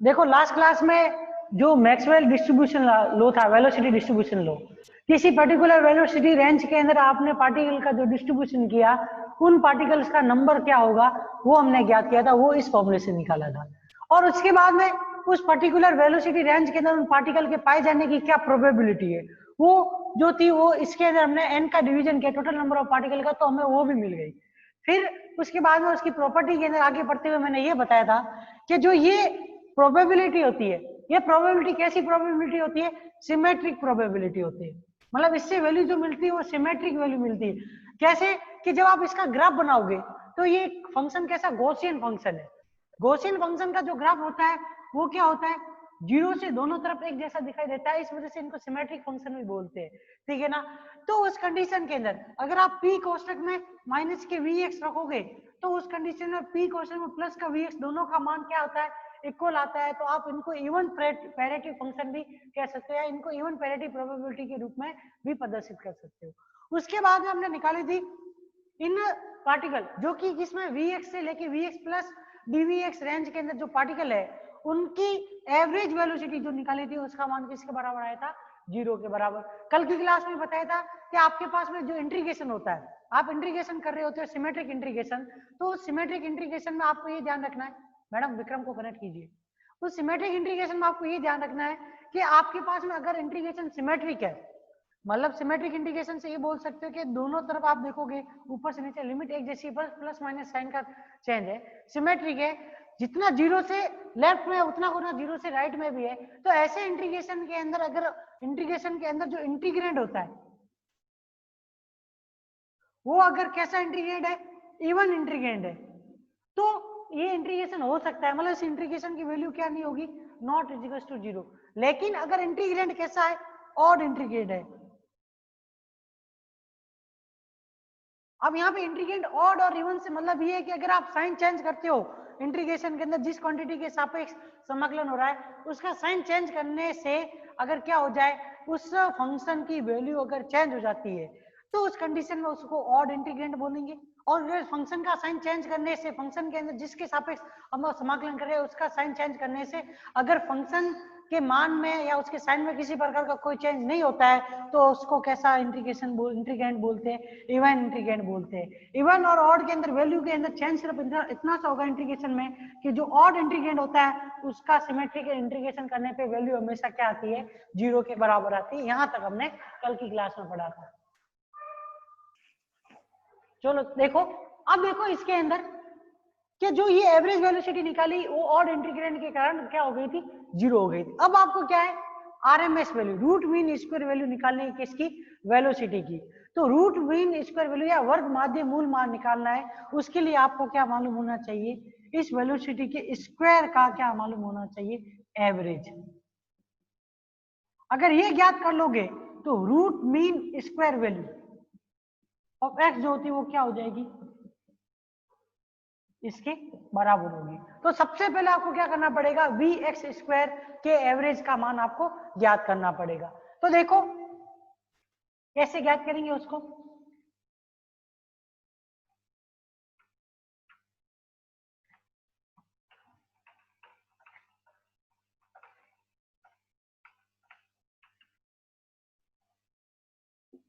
देखो last class में जो मैक्सवेल डिस्ट्रीब्यूशन लो था, वेलोसिटी डिस्ट्रीब्यूशन लो, किसी पर्टिकुलर वेलोसिटी रेंज के अंदर आपने पार्टिकल का जो डिस्ट्रीब्यूशन किया, उन पार्टिकल्स का नंबर क्या होगा वो हमने ज्ञात किया था, वो इस फॉर्मूले से निकाला था। और उसके बाद में उस पर्टिकुलर वेलोसिटी रेंज के अंदर उन पार्टिकल के पाए जाने की क्या प्रोबेबिलिटी है, वो जो थी वो इसके अंदर हमने एन का डिवीजन किया टोटल नंबर ऑफ पार्टिकल का, तो हमें वो भी मिल गई। फिर उसके बाद में उसकी प्रॉपर्टी के अंदर आगे बढ़ते हुए मैंने ये बताया था कि जो ये प्रोबेबिलिटी होती है, ये प्रोबेबिलिटी कैसी प्रोबेबिलिटी होती है, सिमेट्रिक प्रोबेबिलिटी होती है। मतलब इससे वैल्यू जो मिलती है वो सिमेट्रिक वैल्यू मिलती है। कैसे कि जब आप इसका ग्राफ बनाओगे तो ये फंक्शन कैसा, गॉसियन फंक्शन है। गॉसियन फंक्शन का जो ग्राफ होता है वो क्या होता है, जीरो से दोनों तरफ एक जैसा दिखाई देता है, इस वजह से इनको सिमेट्रिक फंक्शन भी बोलते हैं। ठीक है ना। तो उस कंडीशन के अंदर अगर आप पी कोष्टक में माइनस के वी एक्स रखोगे, तो उस कंडीशन में पी कोष्टक में प्लस का वी एक्स दोनों का मान क्या आता है, इक्वल आता है। तो आप इनको इवन पैरेटिव फंक्शन भी कह सकते हो, या इनको इवन पैरेटिव प्रोबेबिलिटी के रूप में भी प्रदर्शित कर सकते हो। उसके बाद में हमने निकाली थी इन पार्टिकल जो कि जिसमें Vx से लेके Vx प्लस dVx रेंज के अंदर जो पार्टिकल है, उनकी एवरेज वेलोसिटी जो निकाली थी उसका मान किसके बराबर आया था, 0 के बराबर। कल की क्लास में बताया था कि आपके पास में जो इंटीग्रेशन होता है, आप इंटीग्रेशन कर रहे होते हो सिमेट्रिक इंटीग्रेशन, तो सिमेट्रिक इंटीग्रेशन में आपको ये ध्यान रखना है, मैडम विक्रम को कनेक्ट कीजिए। उस सिमेट्रिक इंटीग्रेशन में आपको ये ध्यान रखना है कि आपके पास में अगर इंटीग्रेशन सिमेट्रिक है, मतलब सिमेट्रिक इंटीग्रेशन से ये बोल सकते हो कि दोनों तरफ आप देखोगे ऊपर से नीचे लिमिट एक जैसी, बस प्लस माइनस साइन का चेंज है, सिमेट्रिक है, जितना जीरो से लेफ्ट में उतना गुना जीरो से राइट में भी है। तो ऐसे इंटीग्रेशन के अंदर अगर इंटीग्रेशन के अंदर जो इंटीग्रेंड होता है वो अगर कैसा इंटीग्रेंड है, इवन इंटीग्रेंड है, तो ये इंटीग्रेशन हो सकता है, मतलब इस इंटीग्रेशन की वैल्यू क्या नहीं होगी, नॉट इज इक्वल टू 0। लेकिन अगर इंटीग्रेंड कैसा है, ऑड इंटीग्रेंड है। अब यहाँ पे इंटीग्रेंड ऑड और इवन से मतलब ये है कि अगर आप साइन चेंज करते हो इंटीग्रेशन के अंदर, जिस क्वांटिटी के सापेक्ष समाकलन हो रहा है उसका साइन चेंज करने से अगर क्या हो जाए, उस फंक्शन की वैल्यू अगर चेंज हो जाती है, तो उस कंडीशन में उसको ऑड इंटीग्रेंड बोलेंगे। और फंक्शन का साइन चेंज करने से, फंक्शन के अंदर जिसके सापेक्ष हम समाकलन कर रहे हैं उसका साइन चेंज करने से अगर फंक्शन के मान में या उसके साइन में किसी प्रकार का कोई चेंज नहीं होता है, तो उसको कैसा इंटीग्रेंड बोलते हैं, इवन इंटीग्रेंड बोलते हैं। इवन और ऑड के अंदर वैल्यू के अंदर चेंज सिर्फ इतना सा होगा इंटीग्रेशन में कि जो ऑड इंटीग्रेंड होता है उसका सिमेट्रिक इंटीग्रेशन करने पे वैल्यू हमेशा क्या आती है, 0 के बराबर आती है। यहां तक हमने कल की क्लास में पढ़ा था। चलो देखो, अब देखो इसके अंदर कि जो ये एवरेज वेलोसिटी निकाली वो ऑड इंटीग्रेंड के कारण क्या हो गई थी, 0 हो गई थी। अब आपको क्या है, RMS value, root mean square value निकालनी है किसकी, वेलोसिटी की। तो रूट मीन स्क्वायर वैल्यू या वर्ग माध्य मूल मान निकालना है, उसके लिए आपको क्या मालूम होना चाहिए, इस वेलोसिटी के स्क्वायर का क्या मालूम होना चाहिए, एवरेज। अगर ये ज्ञात कर लोगे तो root mean square value of X जो होती है वो क्या हो जाएगी, इसके बराबर होगी। तो सबसे पहले आपको क्या करना पड़ेगा, वी एक्स स्क्वायर के एवरेज का मान आपको ज्ञात करना पड़ेगा। तो देखो कैसे ज्ञात करेंगे उसको,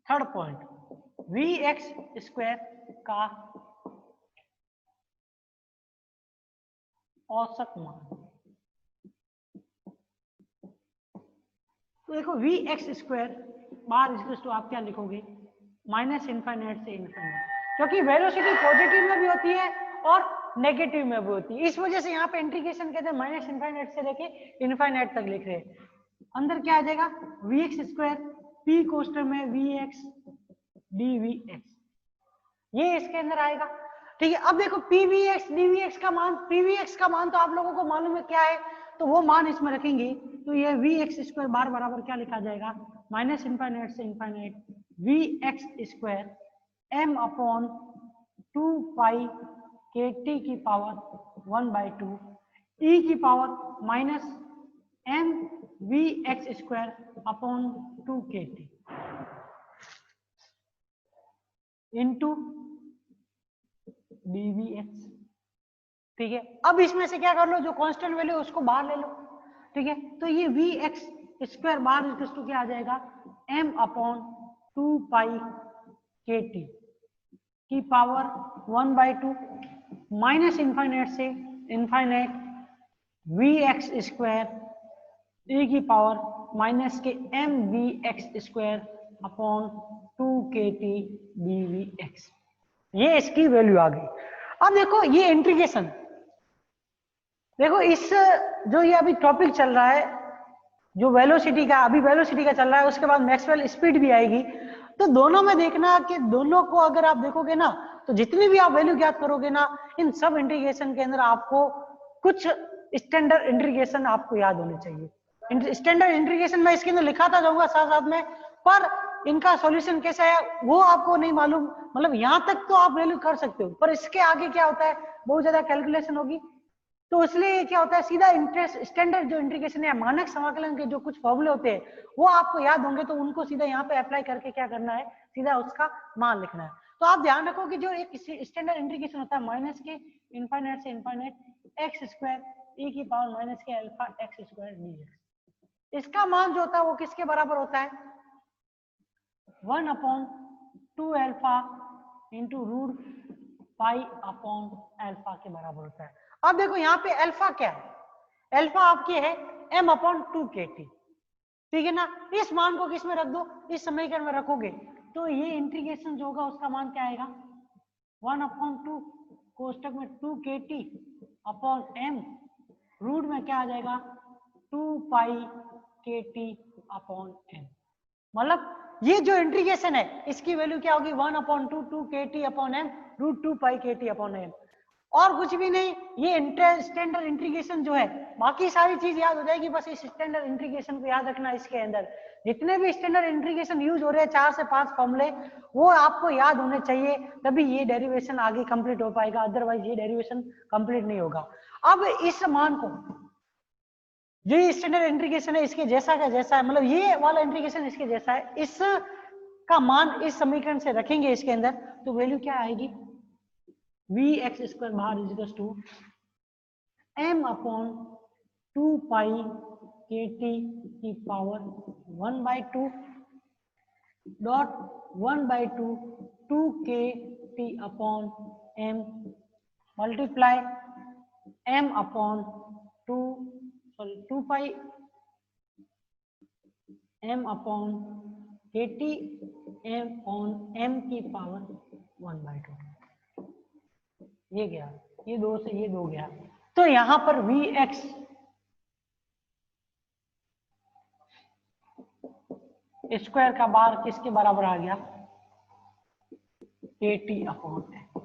third point, V x square का औसत मान। तो देखो V x square bar equal to आप क्या लिखोगे, माइनस इनफाइनाइट से इनफाइनाइट, क्योंकि वेलोसिटी पॉजिटिव में भी होती है और नेगेटिव में भी होती है, इस वजह से यहाँ पे इंटीग्रेशन कहते हैं माइनस इनफाइनाइट से लेके इनफाइनाइट तक लिख रहे हैं। अंदर क्या आ जाएगा, वी एक्स स्क्वायर पी कोष्टक में V x D we X, ये इसके अंदर आएगा। ठीक है, अब देखो पीवीएक्स डीवीएक्स का मान, पीवीएक्स का मान तो आप लोगों को मालूम है क्या है, तो वो मान इसमें रखेंगे, तो ये वी एक्स स्क्वायर बार बराबर क्या लिखा जाएगा, माइनस इनफाइनाइट से infinite v x square m upon 2 pi k t की पावर 1/2 ई की power minus m v x square upon 2 k T into dvx। ठीक है, अब इसमें से क्या कर लो, जो कांस्टेंट वैल्यू उसको बाहर ले लो। ठीक है, तो ये v x square bar equal to क्या आ जाएगा, m upon 2 pi k t की पावर 1/2 माइनस इनफाइनाइट से infinite v x square a की पावर माइनस के m v x square upon 2 k T D we X, ये इसकी value आ गई। अब देखो ये इंटीग्रेशन, देखो इस जो ये अभी टॉपिक चल रहा है जो वेलोसिटी का, अभी वेलोसिटी का चल रहा है, उसके बाद मैक्सवेल स्पीड भी आएगी। तो दोनों में देखना कि दोनों को अगर आप देखोगे ना, तो जितनी भी आप वैल्यू ज्ञात करोगे ना, इन सब इंटीग्रेशन के अंदर आपको कुछ स्टैंडर्ड इंटीग्रेशन आपको याद होने चाहिए। स्टैंडर्ड इंटीग्रेशन मैं इसके अंदर लिखाता जाऊंगा साथ साथ में, पर इनका सॉल्यूशन कैसा है वो आपको नहीं मालूम, मतलब यहाँ तक तो आप वैल्यू कर सकते हो, पर इसके आगे क्या होता है, बहुत ज्यादा कैलकुलेशन होगी। तो इसलिए क्या होता है, सीधा इंटरेस्ट स्टैंडर्ड जो इंटीग्रेशन है, मानक समाकलन के जो कुछ फॉर्मूले होते हैं वो आपको याद होंगे, तो उनको सीधा यहाँ पे अप्लाई करके क्या करना है, सीधा उसका मान लिखना है। तो आप ध्यान रखो कि जो एक स्टैंडर्ड इंटीग्रेशन होता है माइनस के इनफाइनाइट से इनफाइनाइट एक्स स्क्वायर e की पावर माइनस के अल्फा एक्स स्क्वायर dx, इसका मान जो होता है वो किसके बराबर होता है, 1/2 alpha into root pi upon alpha के बराबर होता है। अब देखो यहाँ पे अल्फा क्या है, अल्फा आपकी है m/2 kt, ठीक है ना। इस मान को किस में रख दो, इस समीकरण में रखोगे तो ये इंटीग्रेशन जो होगा उसका मान क्या आएगा, 1/2 कोष्टक में 2 kt अपॉन m, रूट में क्या आ जाएगा 2 पाई kt अपॉन m। मतलब ये जो इंटीग्रेशन है इसकी वैल्यू क्या होगी, 1/2 2 kt upon m root 2 pi kt upon m, और कुछ भी नहीं। ये स्टैंडर्ड इंटीग्रेशन जो है, बाकी सारी चीज याद हो जाएगी, बस इस स्टैंडर्ड इंटीग्रेशन को याद रखना। इसके अंदर जितने भी स्टैंडर्ड इंटीग्रेशन यूज हो रहे हैं 4 से 5 फॉर्मूले, वो आपको याद होने चाहिए, तभी ये डेरिवेशन आगे कंप्लीट हो पाएगा, अदरवाइज ये डेरिवेशन कंप्लीट नहीं होगा। अब इस मान को, जो स्टैंडर्ड इंटीग्रेशन है इसके जैसा का जैसा है, मतलब ये वाला इंटीग्रेशन इसके जैसा है, इस का मान इस समीकरण से रखेंगे इसके अंदर, तो वैल्यू क्या आएगी, वी एक्स स्क्वायर बाहर is to m upon 2 pi k t की power 1/2 dot 1/2 2 k T upon m multiply m upon 2 पाई m अपॉन के टी m ऑन m की पावर 1/2, ये गया, ये 2 से ये 2 गया, तो यहां पर वी एक्स स्क्वायर का बार किसके बराबर आ गया, के टी अपॉन m,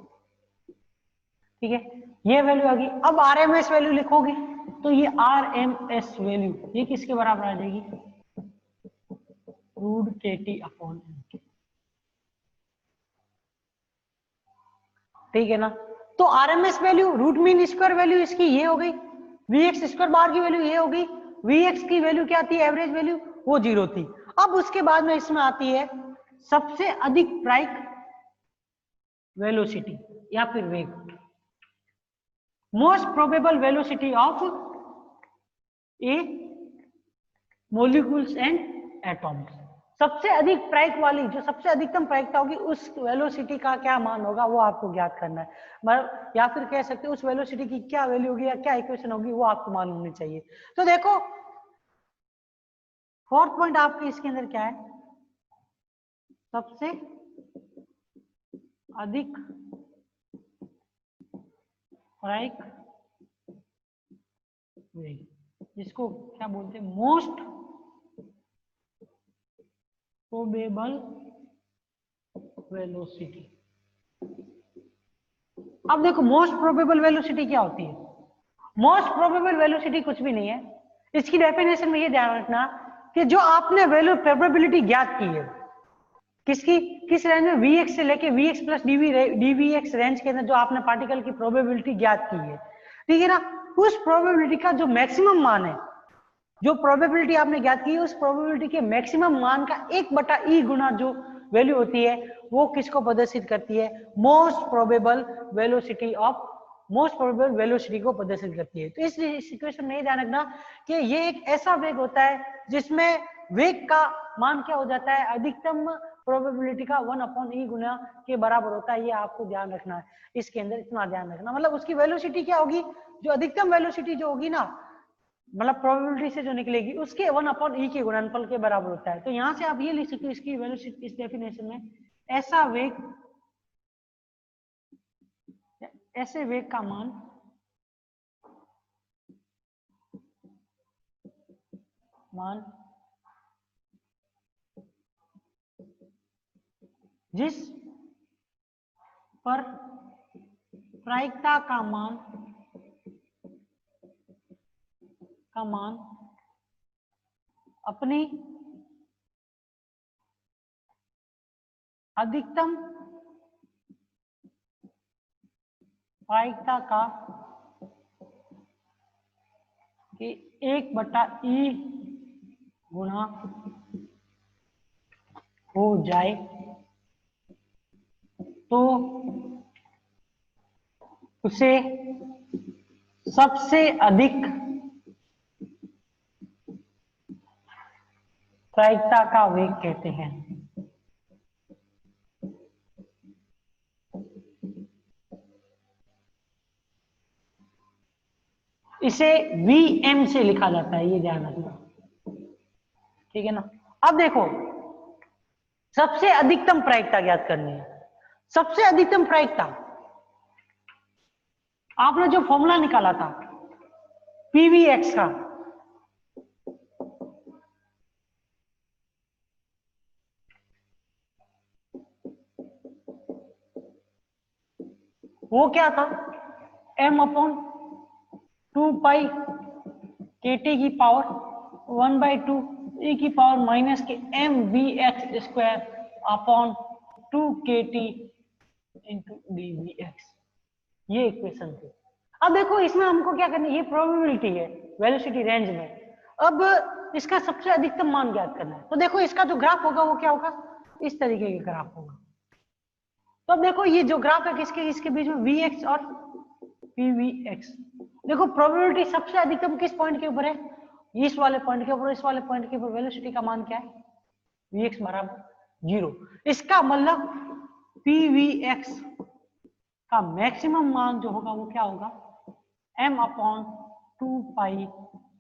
ठीक है, ये वैल्यू आ गई। अब आरएमएस वैल्यू लिखोगे तो ये आरएमएस वैल्यू ये किसके बराबर आ जाएगी, रूट के टी अपॉन m, ठीक है ना। तो RMS value root mean square value इसकी ये हो गई, वी एक्स स्क्वायर बार की वैल्यू ये हो गई, वी एक्स की वैल्यू क्या थी, एवरेज वैल्यू वो 0 थी। अब उसके बाद में इसमें आती है सबसे अधिक प्रायिक वेलोसिटी या फिर वेग, most probable velocity of A molecules and atoms, सबसे अधिक प्रायिक वाली, जो सबसे अधिकतम प्रायिकता होगी उस वेलोसिटी का क्या मान होगा वो आपको ज्ञात करना है, मतलब या फिर कह सकते हैं उस वेलोसिटी की क्या वैल्यू होगी या क्या इक्वेशन होगी वो आपको मालूम होनी चाहिए। तो देखो फोर्थ पॉइंट आपके इसके अंदर क्या है, सबसे अधिक प्रायिक वेग, जिसको क्या बोलते हैं, मोस्ट प्रोबेबल वेलोसिटी। अब देखो मोस्ट प्रोबेबल वेलोसिटी क्या होती है, मोस्ट प्रोबेबल वेलोसिटी कुछ भी नहीं है, इसकी डेफिनेशन में ये ध्यान रखना कि जो आपने वैल्यू प्रोबेबिलिटी ज्ञात की है, किसकी, किस रेंज में, वी एक्स से लेके v x plus dv x range के अंदर जो आपने पार्टिकल की प्रोबेबिलिटी ज्ञात की है, ठीक है ना, उस प्रोबेबिलिटी का जो मैक्सिमम मान है, जो प्रोबेबिलिटी आपने ज्ञात की है उस प्रोबेबिलिटी के मैक्सिमम मान का 1/e गुना जो वैल्यू होती है वो किसको प्रदर्शित करती है, most probable velocity of most probable velocity को प्रदर्शित करती है। तो इस इक्वेशन में ध्यान रखना कि ये एक ऐसा वेग होता है जिसमें वेग का मान क्या हो जाता है, अधिकतम प्रोबेबिलिटी का 1/e गुना के बराबर होता है। ये आपको ध्यान रखना है, इसके अंदर इतना ध्यान रखना, मतलब उसकी वेलोसिटी क्या होगी, जो अधिकतम वेलोसिटी जो होगी ना, मतलब प्रोबेबिलिटी से जो निकलेगी उसके 1/e के गुणनफल के बराबर होता है। तो यहां से आप ये लिख सकते हो इसकी वेलोसिटी इस डेफिनेशन में, ऐसा वेग, ऐसे वेग का मान जिस पर प्रायिकता का मान अपनी अधिकतम प्रायिकता का 1/e गुना हो जाए तो उसे सबसे अधिक प्रायिकता का वेग कहते हैं। इसे Vm से लिखा जाता है, ये ध्यान रखना, ठीक है ना। अब देखो, सबसे अधिकतम प्रायिकता ज्ञात करनी है। सबसे अधिकतम प्रायिकता आपने जो फॉर्मूला निकाला था PVX का, वो क्या था, m/2 kT की पावर 1/2 e की पावर माइनस के mvx² 2 kT इंटू dvx, ये इक्वेशन थी। अब देखो इसमें हमको क्या करना है, ये प्रोबेबिलिटी है वेलोसिटी रेंज में। अब इसका सबसे अधिकतम मान ज्ञात करना है। तो देखो इसका जो ग्राफ होगा वो क्या होगा, इस तरीके का ग्राफ होगा। तो अब देखो ये जो ग्राफ है किसके इसके बीच में, Vx और PVX। देखो प्रोबेबिलिटी सबसे अधिकतम किस पॉइंट के ऊपर है, इस वाले पॉइंट के ऊपर, इस वाले पॉइंट के ऊपर वेलोसिटी का मान क्या है, Vx बराबर 0। इसका मतलब PVX का मैक्सिमम मान जो होगा वो क्या होगा, m/2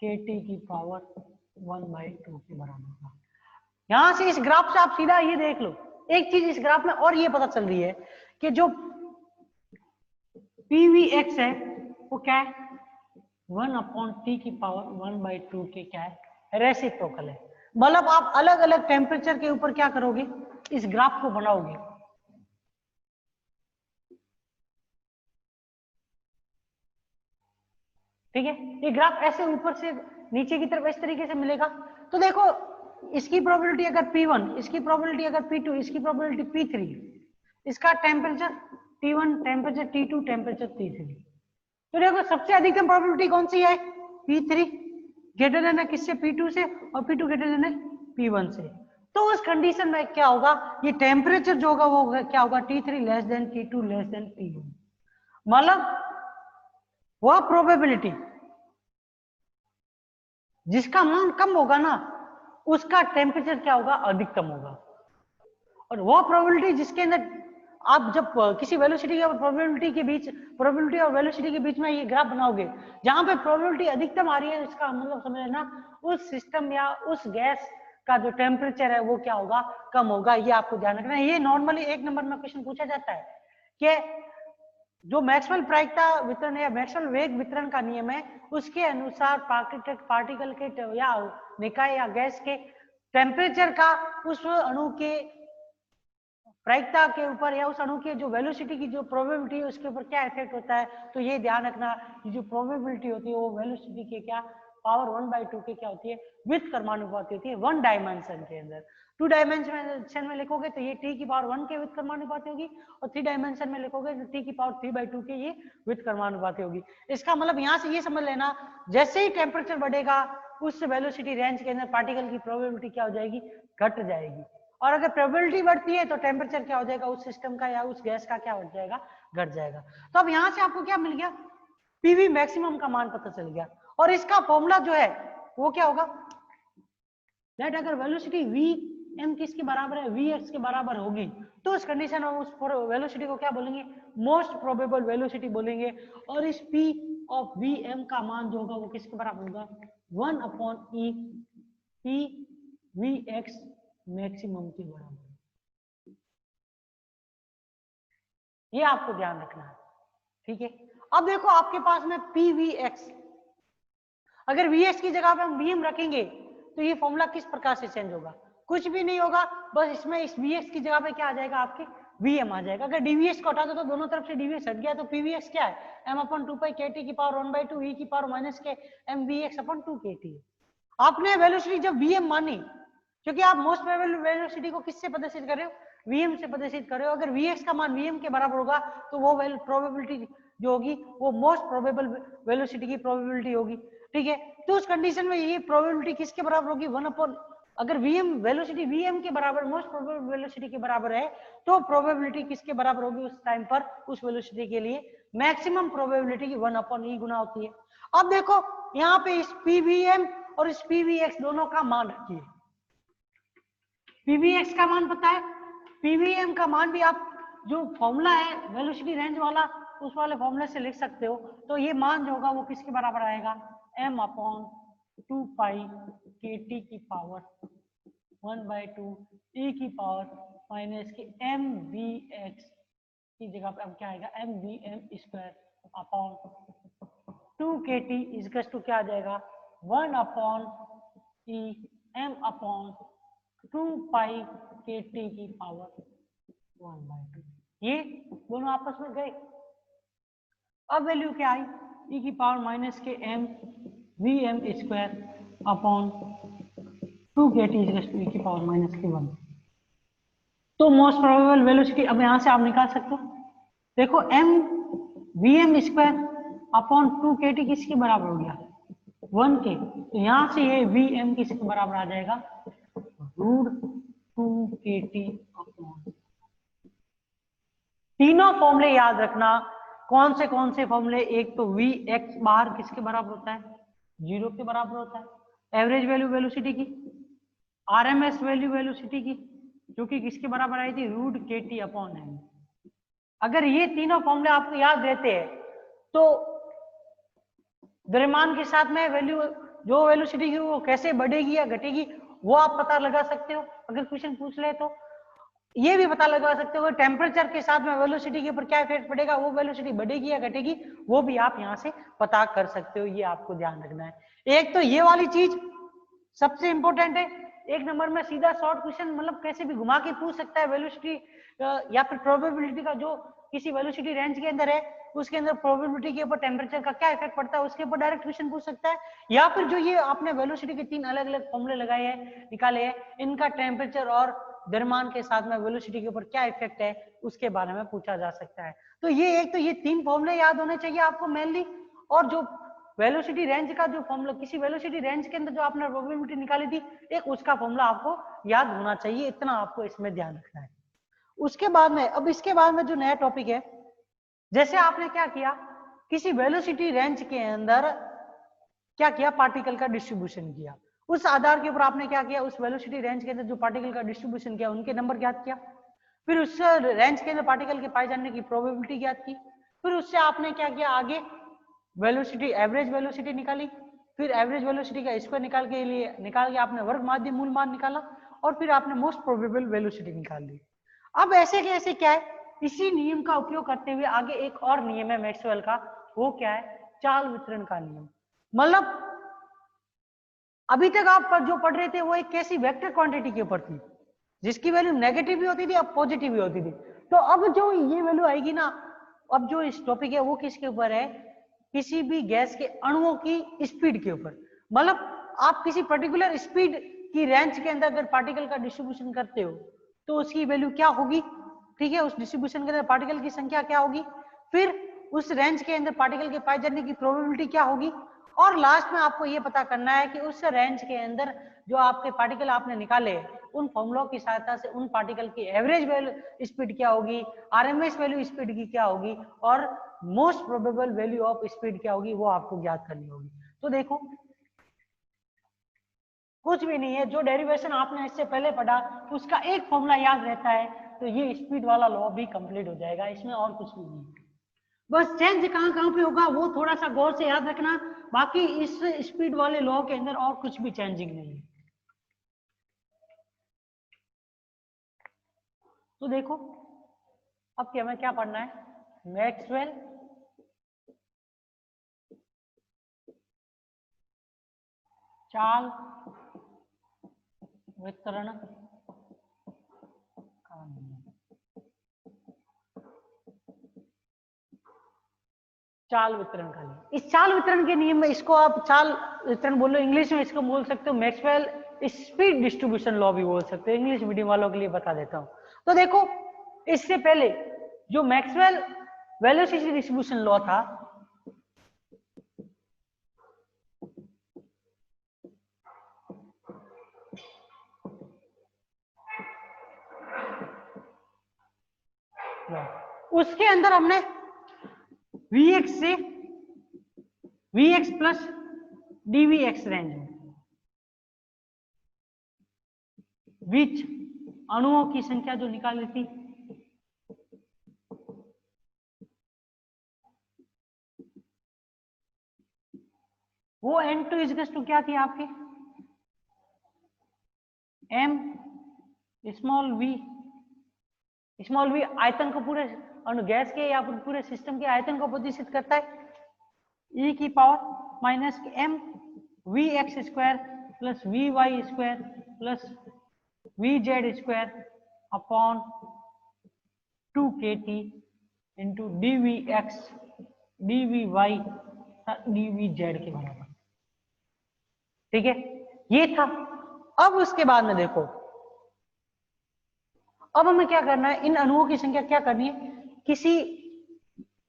kT की पावर 1/2 के बराबर होगा। यहां से इस ग्राफ से आप सीधा ये देख लो, एक चीज इस ग्राफ में और ये पता चल रही है कि जो PVX है वो क्या है, 1/t की पावर 1/2 के क्या है, रेसिप्रोकल है। मतलब आप अलग अलग टेम्परेचर के ऊपर क्या करोगे, इस ग्राफ को बनाओगे। ठीक है, ये ग्राफ ऐसे ऊपर से नीचे की तरफ इस तरीके से मिलेगा। तो देखो इसकी प्रोबेबिलिटी अगर P1, इसकी प्रोबेबिलिटी अगर P2, इसकी प्रोबेबिलिटी P3, इसका temperature T1, temperature T2, temperature T3। तो देखो सबसे अधिकतम प्रोबेबिलिटी कौन सी है, P3 ग्रेटर देन है किससे, P2 से, और P2 ग्रेटर देन है P1 से। तो उस कंडीशन में क्या होगा, ये टेम्परेचर जो होगा वो क्या होगा, T3 less than T2 less than T1। मतलब वह प्रोबेबिलिटी जिसका मान कम होगा ना, उसका टेम्परेचर क्या होगा, अधिकतम होगा। और वह प्रोबेबिलिटी जिसके अंदर आप जब किसी वेलोसिटी और प्रोबेबिलिटी के बीच, प्रोबेबिलिटी और वेलोसिटी के बीच में ये ग्राफ बनाओगे, जहां पे प्रोबेबिलिटी अधिकतम आ रही है, इसका मतलब समझ लेना उस सिस्टम या उस गैस का जो टेम्परेचर है वो क्या होगा, कम होगा। ये आपको ध्यान रखना है। ये नॉर्मली 1 नंबर में क्वेश्चन पूछा जाता है कि जो मैक्सवेल प्रायिकता वितरण या मैक्सवेल वेग वितरण का नियम है, उसके अनुसार पार्टिकल के या निकाय या गैस के टेम्परेचर का उस अणु के प्रायिकता के ऊपर या उस अणु के जो वेलोसिटी की जो प्रोबेबिलिटी है उसके ऊपर क्या इफेक्ट होता है। तो ये ध्यान रखना, जो प्रोबेबिलिटी होती है वो वेलोसिटी के क्या पावर 1/2 के क्या होती है, विद कर्मानुपाती होती है 1 डायमेंशन के अंदर। 2 डायमेंशन में लिखोगे तो ये t की पावर 1 के विद कर्मानुपाती होगी, और 3 डायमेंशन में लिखोगे तो t की पावर 3/2 के ये विद कर्मानुपाती होगी। इसका मतलब यहाँ से ये समझ लेना, जैसे ही टेम्परेचर बढ़ेगा उस वेलोसिटी रेंज के अंदर पार्टिकल की प्रोबेबिलिटी क्या हो जाएगी, घट जाएगी। और अगर प्रोबेबिलिटी बढ़ती है तो टेम्परेचर क्या हो जाएगा उस सिस्टम का या उस गैस का क्या बढ़ जाएगा, घट जाएगा। तो अब यहाँ से आपको क्या मिल गया, पीवी मैक्सिमम का मान पता चल गया। और इसका फॉर्मूला जो है वो क्या होगा, दैट अगर वेलोसिटी वी एम किसके बराबर है, वी एक्स के बराबर होगी, तो उस कंडीशन में उस वेलोसिटी को क्या बोलेंगे, मोस्ट प्रोबेबल वेलोसिटी बोलेंगे। और इस पी ऑफ वी एम का मान जो होगा वो किसके बराबर होगा, 1/e P V x maximum के बराबर। ये आपको ध्यान रखना है, ठीक है। अब देखो आपके पास में पी वी एक्स, अगर वी एक्स की जगह पे हम वी एम रखेंगे तो ये फॉर्मूला किस प्रकार से चेंज होगा, कुछ भी नहीं होगा, बस इसमें इस वी एक्स की जगह पे क्या आ जाएगा, आपके वी एम आ जाएगा। अगर डीवीएक्स को हटा दो तो दोनों तरफ से डीवीएक्स हट गया, तो पीवीएक्स क्या है, m/2 के टी की पावर 1/2 e की पावर माइनस के m v x upon 2 k T. आपने वेलोसिटी जब वी एम मानी, क्योंकि आप मोस्ट प्रोबेबल वेलोसिटी को किससे प्रदर्शित कर रहे हो, वीएम से प्रदर्शित कर रहे हो। अगर वीएक्स का मान वीएम के बराबर होगा तो वो प्रोबेबिलिटी जो होगी वो मोस्ट प्रोबेबल वेलोसिटी की प्रोबेबिलिटी होगी, ठीक है। तो उस कंडीशन में ये प्रोबेबिलिटी किसके बराबर होगी, 1/, अगर वीएम वेलोसिटी वीएम के बराबर मोस्ट प्रोबेबल वेलोसिटी के बराबर है, तो प्रोबेबिलिटी किसके बराबर होगी उस टाइम पर, उस वेलोसिटी के लिए मैक्सिमम प्रोबेबिलिटी की 1/e गुना होती है। अब देखो यहाँ पे इस पीवीएम और इस पीवीएक्स दोनों का मान रखिए, पीवीएक्स का मान पता है, पीवीएम का मान भी आप जो फॉर्मूला है वेलोसिटी रेंज वाला उस वाले फॉर्मूले से लिख सकते हो। तो ये मान जो होगा वो किसके बराबर आएगा, m/2 पाई के टी की पावर 1/2 e की पावर माइनस के एम वी एक्स की जगह पे अब क्या आएगा, m v m square upon 2 k T इजकस to क्या आ जाएगा, 1/e m/2 पाई के टी की पावर 1/2। ये दोनों आपस में गए। अब वैल्यू क्या आई, e की पावर माइनस के m v m square upon 2 k T E की पावर माइनस के 1। तो मोस्ट प्रोबेबल वेलोसिटी अब यहां से आप निकाल सकते हो, देखो m v m square upon 2 k T किसके बराबर हो गया, 1 के। तो यहां से ये वी एम किसके बराबर आ जाएगा, √2 के टी अपॉन। तीनों फॉर्मूले याद रखना, कौन से फॉर्मूले, एक तो वी एक्स बाहर किसके बराबर होता है, 0 के बराबर होता है, एवरेज वैल्यू वेलोसिटी की, आरएमएस वैल्यू वेलोसिटी की जो कि किसके बराबर आई थी, √kT अपॉन एम। अगर ये तीनों फॉर्मूले आपको याद रहते हैं तो द्रव्यमान के साथ में वैल्यू जो वेलोसिटी की वो कैसे बढ़ेगी या घटेगी वो आप पता लगा सकते हो। अगर क्वेश्चन पूछ ले तो ये भी पता लगा सकते हो टेम्परेचर के साथ में वेलोसिटी के ऊपर क्या इफेक्ट पड़ेगा, वो वेलोसिटी बढ़ेगी या घटेगी वो भी आप यहाँ से पता कर सकते हो। ये आपको ध्यान रखना है। एक तो ये वाली चीज सबसे इंपॉर्टेंट है। एक नंबर में सीधा शॉर्ट क्वेश्चन मतलब कैसे भी घुमा के पूछ सकता है वेलोसिटी या फिर प्रोबेबिलिटी का, जो किसी वेलोसिटी रेंज के अंदर है उसके अंदर प्रोबेबिलिटी के ऊपर टेम्परेचर का क्या इफेक्ट पड़ता है उसके ऊपर डायरेक्ट क्वेश्चन पूछ सकता है। या फिर जो ये आपने वेलोसिटी के 3 अलग अलग फॉर्मूले लगाए हैं, निकाले हैं, इनका टेम्परेचर और द्रव्यमान के साथ में वेलोसिटी के ऊपर क्या इफेक्ट है उसके बारे में पूछा जा सकता है। तो ये एक तो ये 3 फॉर्मूले याद होने चाहिए आपको मेनली। और जो वेलोसिटी रेंज का जो फॉर्मूला, किसी वेलोसिटी रेंज के अंदर जो आपने प्रोबेबिलिटी निकाली थी एक उसका फॉर्मूला आपको याद होना चाहिए, इतना आपको इसमें ध्यान रखना है। उसके बाद में अब इसके बाद में जो नया टॉपिक है, जैसे आपने क्या किया किसी वेलोसिटी रेंज के अंदर क्या किया, पार्टिकल का डिस्ट्रीब्यूशन किया, उस आधार के ऊपर आपने क्या किया उस वेलोसिटी रेंज के अंदर जो पार्टिकल का डिस्ट्रीब्यूशन किया उनके नंबर ज्ञात किया, फिर उस रेंज के अंदर पार्टिकल के पाए जाने की प्रोबेबिलिटी ज्ञात की, फिर उससे आपने क्या किया आगे वेलोसिटी एवरेज वेलोसिटी निकाली, फिर एवरेज वेलोसिटी का स्क्वायर निकाल के आपने वर्ग माध्य मूल मान निकाला और फिर आपने मोस्ट प्रोबेबल वेलोसिटी निकाल ली। अब ऐसे के ऐसे क्या है, इसी नियम का उपयोग करते हुए आगे एक और नियम है मैक्सवेल का, वो क्या है, चाल वितरण का नियम। मतलब अभी तक आप जो पढ़ रहे थे वो एक कैसी वेक्टर क्वांटिटी के ऊपर थी जिसकी वैल्यू नेगेटिव भी होती थी अब पॉजिटिव भी होती थी। तो अब जो ये वैल्यू आएगी ना, अब जो इस टॉपिक है वो किसके ऊपर है, किसी भी गैस के अणुओं की स्पीड के ऊपर। मतलब आप किसी पर्टिकुलर स्पीड की रेंज के अंदर अगर पार्टिकल का डिस्ट्रीब्यूशन करते हो तो उसकी वैल्यू क्या होगी, ठीक है, उस डिस्ट्रीब्यूशन के अंदर पार्टिकल की संख्या क्या होगी, फिर उस रेंज के अंदर पार्टिकल के पाए जाने की प्रोबेबिलिटी क्या होगी, और लास्ट में आपको ये पता करना है कि उस रेंज के अंदर जो आपके पार्टिकल आपने निकाले उन फॉर्मूला की सहायता से उन पार्टिकल की एवरेज वैल्यू स्पीड क्या होगी, आरएमएस वैल्यू स्पीड की क्या होगी और most probable value of speed क्या होगी, वो आपको ज्ञात करनी होगी। तो देखो कुछ भी नहीं है, जो डेरिवेशन आपने इससे पहले पढ़ा उसका एक फॉर्मूला याद रहता है तो ये स्पीड वाला लॉ भी कंप्लीट हो जाएगा, इसमें और कुछ भी नहीं। बस चेंज कहाँ कहाँ पे होगा वो थोड़ा सा गौर से याद रखना, बाकी इस स्पीड वाले लॉ के अंदर और कुछ भी चेंजिंग नहीं है। तो देखो अब क्या हमें क्या पढ़ना है, मैक्सवेल चाल वितरण चाल वितरण का नियम। इस चाल वितरण के नियम में इसको आप चाल वितरण बोलो, इंग्लिश में इसको बोल सकते हो मैक्सवेल स्पीड डिस्ट्रीब्यूशन लॉ भी बोल सकते हो, इंग्लिश मीडियम वालों के लिए बता देता हूं। तो देखो इससे पहले जो मैक्सवेल वेलोसिटी डिस्ट्रीब्यूशन लॉ था, उसके अंदर हमने Vx से Vx प्लस dVx रेंज में बीच अणुओं की संख्या जो निकाली थी, वो N2 इज टू क्या थी आपकी m स्मॉल v आयतन को पूरे गैस के या पूरे सिस्टम के आयतन को प्रदर्शित करता है, e की power minus m v x square plus v y square plus v z square upon 2kt into d we x D v y d v z के बराबर। ठीक है, ये था। अब उसके बाद में देखो अब हमें क्या करना है, इन अणुओं की संख्या क्या करनी है, किसी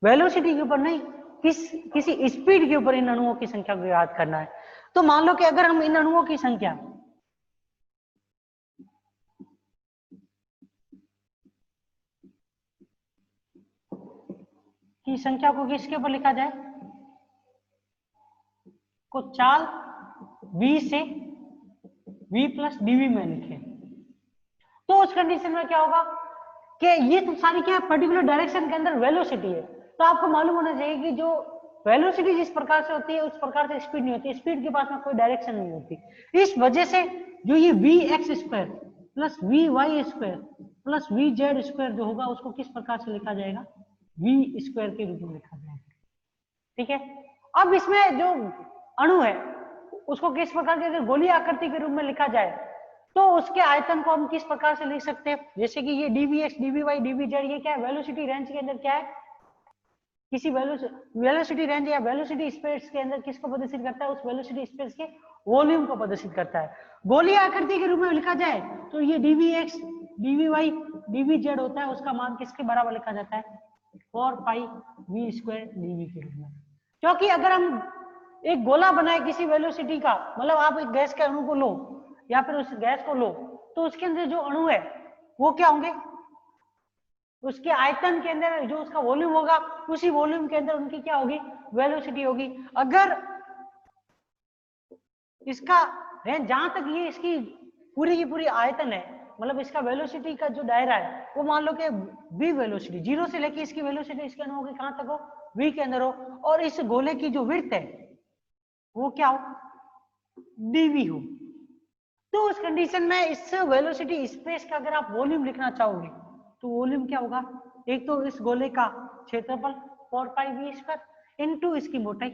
वेलोसिटी के ऊपर नहीं, किसी स्पीड के ऊपर इन अणुओं की संख्या को याद करना है। तो मान लो कि अगर हम इन अणुओं की संख्या को किसके ऊपर लिखा जाए, को चाल v से v प्लस dv में लिखे, तो उस कंडीशन में क्या होगा कि ये तो सारी क्या पर्टिकुलर डायरेक्शन के अंदर वेलोसिटी है, तो आपको मालूम होना चाहिए कि जो वेलोसिटी जिस प्रकार से होती है उस प्रकार से स्पीड नहीं होती, स्पीड के पास में कोई डायरेक्शन नहीं होती। इस वजह से जो ये v x square plus v y square plus v z square जो होगा उसको किस प्रकार से लिखा जाएगा, वी स्क्वायर के रूप में लिखा जाएगा। ठीक है, अब इसमें जो अणु है उसको किस प्रकार की अगर गोलीय आकृति के रूप में लिखा जाए तो उसके आयतन को हम किस प्रकार से लिख सकते हैं, जैसे कि ये dvx dvy dvz ये क्या है, वेलोसिटी रेंज के अंदर क्या है, किसी वेलोसिटी रेंज या वेलोसिटी स्पेस के अंदर किसको प्रदर्शित करता है, उस वेलोसिटी स्पेस के वॉल्यूम को प्रदर्शित करता है। गोलीय आकृति के रूप में लिखा जाए तो ये dvx dvy dvz होता है, उसका मान किसके बराबर लिखा जाता है, 4 पाई v स्क्वायर dv के रूप में। क्योंकि अगर हम एक गोला बनाए किसी वेलोसिटी का, मतलब आप एक गैस के अणु को लो या फिर उस गैस को लो तो उसके अंदर जो अणु है वो क्या होंगे, उसके आयतन के अंदर जो उसका वॉल्यूम होगा उसी वॉल्यूम के अंदर उनकी क्या होगी, वेलोसिटी होगी। अगर इसका रेंज जहां तक ये इसकी पूरी की पूरी आयतन है, मतलब इसका वेलोसिटी का जो दायरा है वो मान लो कि v वेलोसिटी जीरो से लेके इसकी वेलोसिटी इसके अंदर होगी, कहां तक हो, v के अंदर हो, और इस गोले की जो विड्थ है वो क्या हो, dv हो। तो उस कंडीशन में इस वेलोसिटी स्पेस का अगर आप वॉल्यूम लिखना चाहोगे तो वॉल्यूम क्या होगा, एक तो इस गोले का क्षेत्रफल 4 पाई वी स्क्वायर इनटू इसकी मोटाई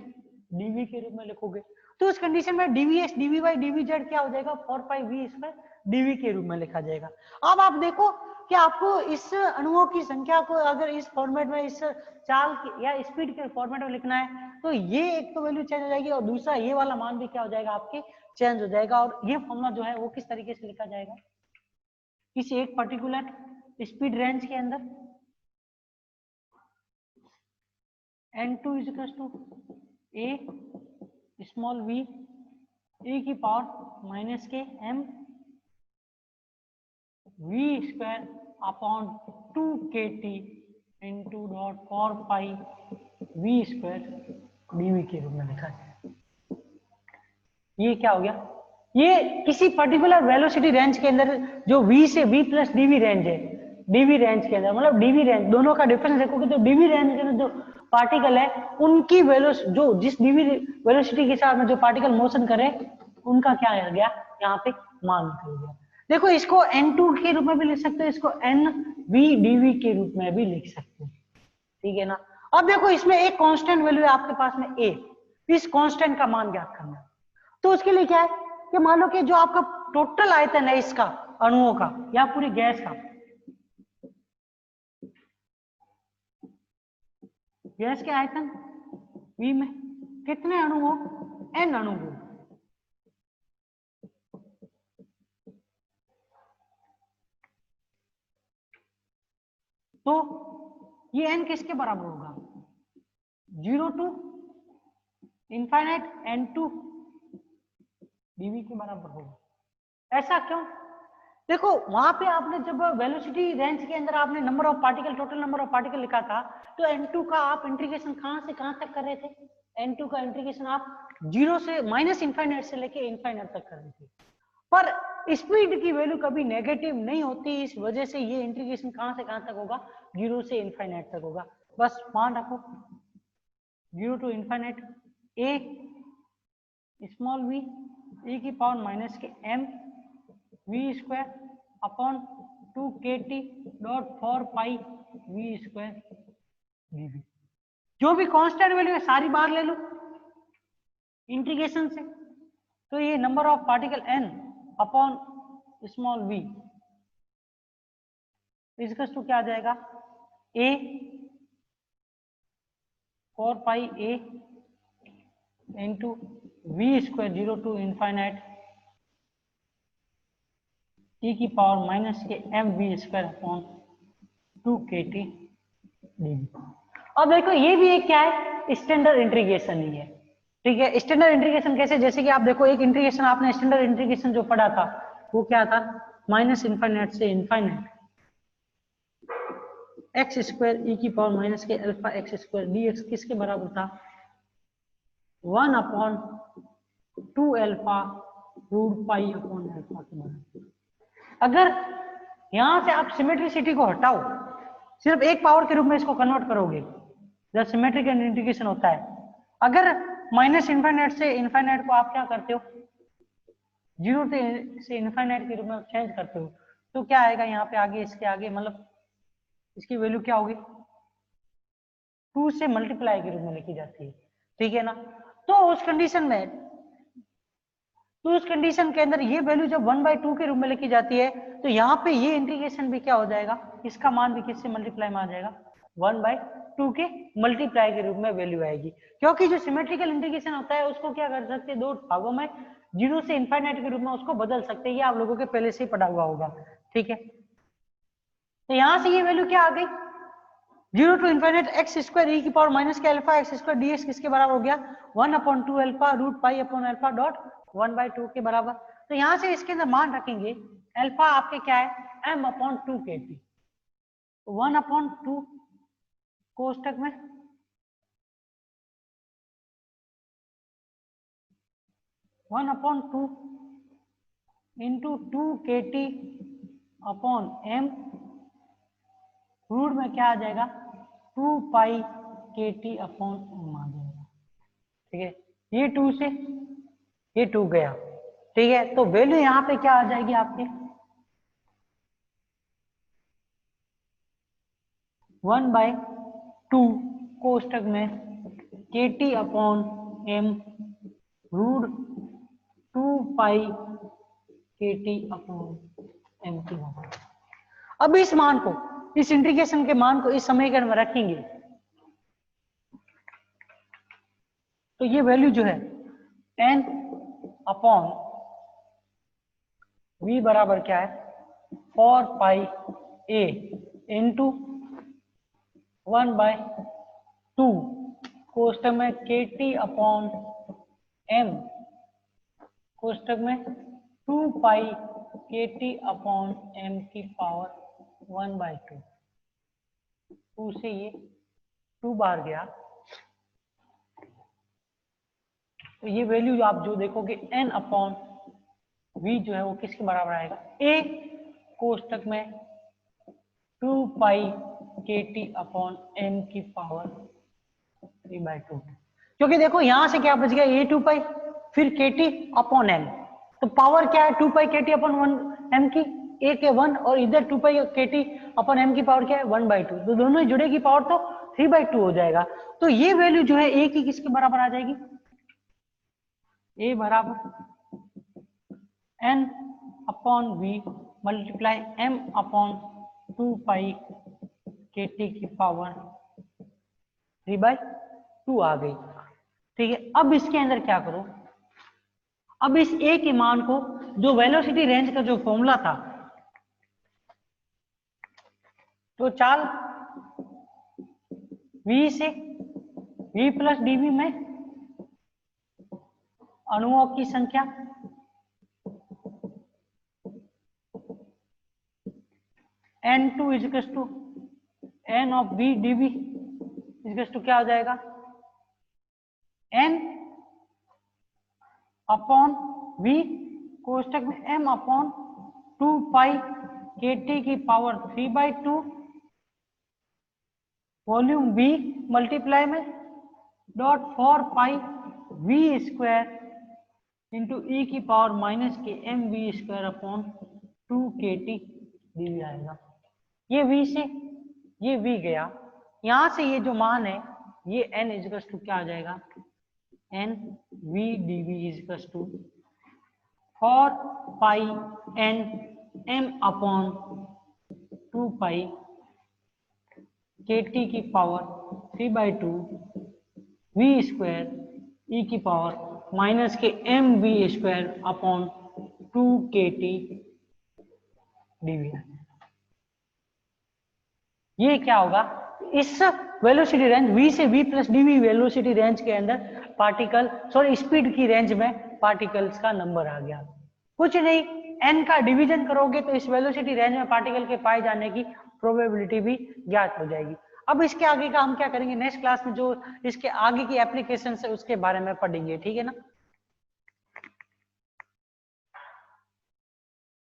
dv के रूप में लिखोगे, तो उस कंडीशन में dvx dvy dvz क्या हो जाएगा, 4 पाई वी स्क्वायर dv के रूप में लिखा जाएगा। अब आप देखो कि आपको इस अणुओं की संख्या को अगर इस फॉर्मेट में, इस चाल या स्पीड के फॉर्मेट में लिखना है तो ये एक तो वैल्यू चेंज हो जाएगी और दूसरा ये वाला मान भी क्या हो जाएगा आपके चेंज हो जाएगा। और ये फॉर्मूला जो है वो किस तरीके से लिखा जाएगा, किसी एक पर्टिकुलर स्पीड रेंज के अंदर n2 a small v e की पावर माइनस के m v square upon 2kt into dot 4 pi v square dv के रूप में लिखा है। ये क्या हो गया, ये किसी पर्टिकुलर वेलोसिटी रेंज के अंदर जो v से v प्लस डीवी रेंज है, डीवी रेंज के अंदर मतलब डीवी रेंज दोनों का डिफरेंस देखोगे तो डीवी रेंज के अंदर जो पार्टिकल है उनकी वेलोसिटी जो जिस डीवी वेलोसिटी के साथ में जो पार्टिकल मोशन करे उनका क्या आ गया यहाँ पे मान निकल गया। देखो इसको n2 के रूप में भी लिख सकते हो, इसको nv dv के रूप में भी लिख सकते हो, ठीक है ना। अब देखो इसमें एक कांस्टेंट वैल्यू है आपके पास में a, इस कांस्टेंट का मान ज्ञात करना है। तो उसके लिए क्या है कि मान लो कि जो आपका टोटल आयतन है इसका अणुओं का या पूरी गैस का, गैस के आयतन V में कितने अणु हो, n अणु हो। तो ये n किसके बराबर होगा, 0 टू इनफाइनाइट n2 dv के बराबर होगा। ऐसा क्यों, देखो वहां पे आपने जब वेलोसिटी रेंज के अंदर आपने number of particle, total number of particle लिखा था, तो n2 का आप इंटीग्रेशन कहां से कहां तक कर रहे थे, n2 का इंटीग्रेशन आप 0 से माइनस इनफाइनाइट से लेके इनफाइनाइट तक कर रहे थे। पर स्पीड की वैल्यू कभी नेगेटिव नहीं होती, इस वजह से ये इंटीग्रेशन कहां से कहां तक होगा, 0 से इनफाइनाइट तक होगा। बस मान रखो 0 to infinite a small v e की पावर माइनस के m v square upon 2kt dot 4 pi v square dv। जो भी कांस्टेंट वैल्यू है सारी बार ले लो इंटीग्रेशन से, तो ये number of particle n upon small v इसका टू क्या आ जाएगा, a 4 पाई a into v square 0 to infinite e की पावर माइनस के m v square upon 2kt dv। अब देखो ये भी एक क्या है, स्टैंडर्ड इंटीग्रेशन ही है, ठीक है। स्टैंडर्ड इंटीग्रेशन कैसे, जैसे कि आप देखो एक इंटीग्रेशन आपने स्टैंडर्ड इंटीग्रेशन जो पढ़ा था वो क्या था, माइनस इनफाइनाइट से इनफाइनाइट एक्स स्क्वायर ई की पावर माइनस के अल्फा एक्स स्क्वायर dx किसके बराबर था, 1 upon 2 alpha root pi upon alpha के बराबर। अगर यहां से आप सिमेट्रिसिटी को हटाओ, सिर्फ एक पावर के रूप में इसको कन्वर्ट करोगे जब सिमेट्रिकल इंटीग्रेशन होता है, अगर माइनस इनफाइनाइट से इनफाइनाइट को आप क्या करते हो, 0 से इनफाइनाइट के रूप में चेंज करते हो, तो क्या आएगा यहाँ पे आगे, इसके आगे मतलब इसकी वैल्यू क्या होगी, 2 से मल्टीप्लाई के रूप में लिखी जाती है, ठीक है ना। तो उस कंडीशन के अंदर ये वैल्यू जब 1/2 के रूप में लिखी जाती है, तो यहाँ पे ये इंटीग्रेशन भी क्या हो जाएगा, इसका मान भी किससे मल्टीप्लाई में आ जाएगा, 1/2 के मल्टीप्लाई के रूप में वैल्यू आएगी। क्योंकि जो सिमेट्रिकल इंटीग्रेशन होता है उसको क्या कर सकते हैं, दो भागों में 0 से इनफाइनाइट के रूप में उसको बदल सकते हैं, ये आप लोगों के पहले से ही पढ़ा हुआ होगा, ठीक है। तो यहां से ये वैल्यू क्या आ गई, 0 to infinite x square e की पावर माइनस के अल्फा एक्स स्क्वायर डीएक्स किसके बराबर हो गया, 1/2 alpha root pi upon alpha dot 1/2 के बराबर। तो यहां से इसके अंदर मान रखेंगे, अल्फा आपके क्या है, m/2kt, 1/2 कोष्टक में one upon 2 into 2kt upon m, root में क्या आ जाएगा, 2 पाई kt अपॉन m आ जाएगा, ठीक है। ये 2 से ये 2 गया, ठीक है। तो वैल्यू यहाँ पे क्या आ जाएगी आपके, 1/2 कोष्टक में kt upon m root 2 pi kt upon m की बराबर। अब इस मान को, इस इंटीग्रेशन के मान को इस समीकरण में रखेंगे, तो ये वैल्यू जो है n अपॉन v बराबर क्या है, 4 पाई a इंटू 1/2 कोष्टक में kt अपॉन m कोष्टक में 2 पाई KT अपॉन m की पावर 1/2। 2 से ये 2 बार गया, तो ये वैल्यू आप जो देखोगे n अपॉन v जो है वो किसके बराबर आएगा, a कोष्टक में 2 पाई KT अपॉन m की पावर 3/2। क्योंकि देखो यहां से क्या बच गया, ये 2 पाई फिर KT अपॉन m, तो पावर क्या है 2 पाई KT अपॉन 1 m की, a के 1 और इधर 2 पाई KT अपॉन m की पावर क्या है 1/2, तो दोनों ही जुड़ेगी पावर तो 3/2 हो जाएगा। तो ये वैल्यू जो है a की किसके बराबर आ जाएगी, a बराबर n upon v multiply m upon 2 pi KT की पावर 3/2 आ गई। ठीक है, अब इसके अंदर क्या करो, अब इस a के मान को, जो वेलोसिटी रेंज का जो फॉर्मूला था, तो चाल v से v प्लस dv में अणुओं की संख्या n2 equals to n of v dv equals to क्या हो जाएगा, n अपॉन v कोष्टक में m अपॉन 2 पाई KT की पावर 3/2 वॉल्यूम v मल्टीप्लाई में dot 4 pi v square into e की पावर माइनस के m v square upon 2 KT dv आएगा। ये v से ये v गया, यहां से ये जो मान है ये n इजिकल्स टू क्या आ जाएगा, n v dv equals to 4 pi n m upon 2 pi KT की पावर 3/2 v स्क्वायर e की पावर माइनस के m v square upon 2 KT dv। ये क्या होगा, इस वेलोसिटी रेंज v से v plus dv velocity range के अंदर पार्टिकल, सॉरी स्पीड की रेंज में पार्टिकल्स का नंबर आ गया। कुछ नहीं, n का डिवीजन करोगे तो इस वेलोसिटी रेंज में पार्टिकल के पाए जाने की प्रोबेबिलिटी भी ज्ञात हो जाएगी। अब इसके आगे का हम क्या करेंगे, नेक्स्ट क्लास में जो इसके आगे की एप्लीकेशन है उसके बारे में पढ़ेंगे, ठीक है ना।